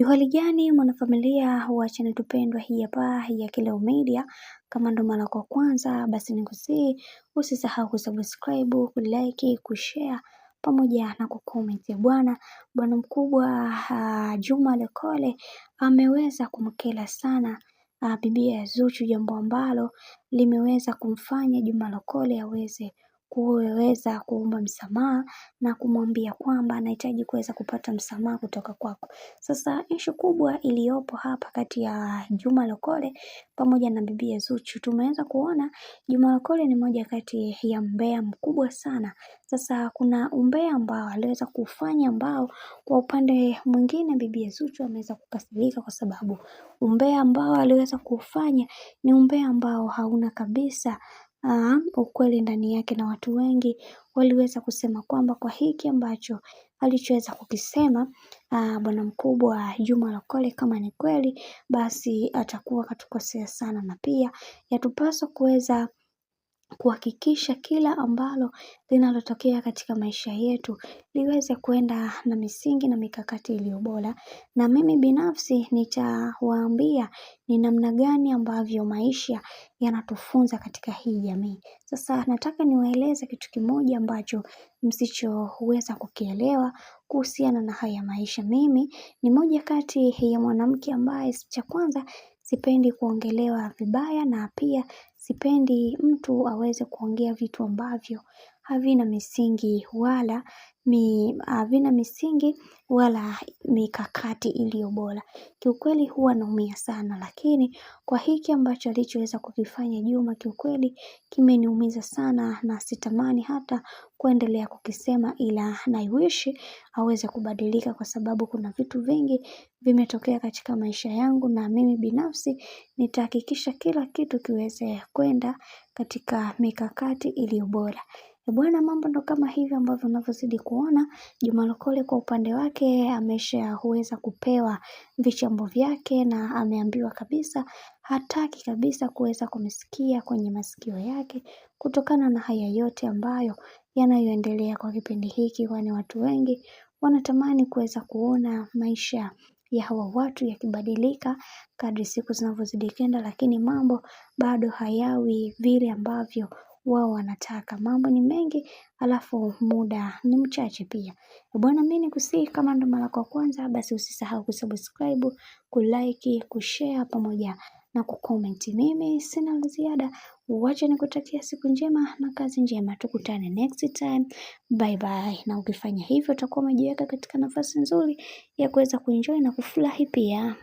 Hali gani mwanafamilia wa channel tupendwa hii hapa ya Kileo Media. Kama ndo mara kwa kwanza basi nikusihi usisahau kusubscribe, kulike, kushare pamoja na kucomment. Bwana mkubwa Juma Lokole ameweza kumkela sana bibia Zuchu, jambo ambalo limeweza kumfanya Juma Lokole aweze kuweza kuomba msamaha na kumwambia kwamba anahitaji kuweza kupata msamaha kutoka kwako. Sasa issue kubwa iliyopo hapa kati ya Juma Lokole pamoja na bibia Zuchu, tumeweza kuona Juma Lokole ni moja kati ya mbea mkubwa sana. Sasa kuna umbea ambao aliweza kufanya ambao kwa upande mwingine bibia Zuchu ameweza kukasirika kwa sababu umbea ambao aliweza kufanya ni umbea ambao hauna kabisa ukweli ndani yake, na watu wengi waliweza kusema kwamba kwa hiki ambacho alichoweza kukisema bwana mkubwa Juma Lokole, kama ni kweli basi atakuwa katukosea sana, na pia yatupaswa kuweza kuhakikisha kila ambalo linalotokea katika maisha yetu liweze kwenda na misingi na mikakati iliyo bora. Na mimi binafsi nitawaambia ni namna gani ambavyo maisha yanatufunza katika hii jamii. Sasa nataka niwaeleze kitu kimoja ambacho msichoweza kukielewa kuhusiana na haya maisha. Mimi ni moja kati ya mwanamke ambaye cha kwanza sipendi kuongelewa vibaya, na pia sipendi mtu aweze kuongea vitu ambavyo havina misingi wala mikakati iliyo bora. Kiukweli huwa naumia sana, lakini kwa hiki ambacho alichoweza kukifanya Juma, kiukweli kimeniumiza sana na sitamani hata kuendelea kukisema, ila naiwishi aweze kubadilika kwa sababu kuna vitu vingi vimetokea katika maisha yangu, na mimi binafsi nitahakikisha kila kitu kiweze kwenda katika mikakati iliyo bora. Bwana, mambo ndo kama hivi ambavyo unavyozidi kuona. Juma Lokole kwa upande wake ameshaweza kupewa vichambo vyake na ameambiwa kabisa hataki kabisa kuweza kumsikia kwenye masikio yake kutokana na haya yote ambayo yanayoendelea kwa kipindi hiki, kwani watu wengi wanatamani kuweza kuona maisha ya hawa watu yakibadilika kadri siku zinavyozidi kwenda, lakini mambo bado hayawi vile ambavyo wao wanataka. Mambo ni mengi alafu muda ni mchache pia. Bwana, mimi nikusihi kama ndo mara kwa kwanza basi usisahau kusubscribe, kulike, kushare pamoja na kucomment. Mimi sina la ziada. Wacha nikutakia siku njema na kazi njema. Tukutane next time. Bye bye. Na ukifanya hivyo utakuwa umejiweka katika nafasi nzuri ya kuweza kuenjoy na kufurahi pia.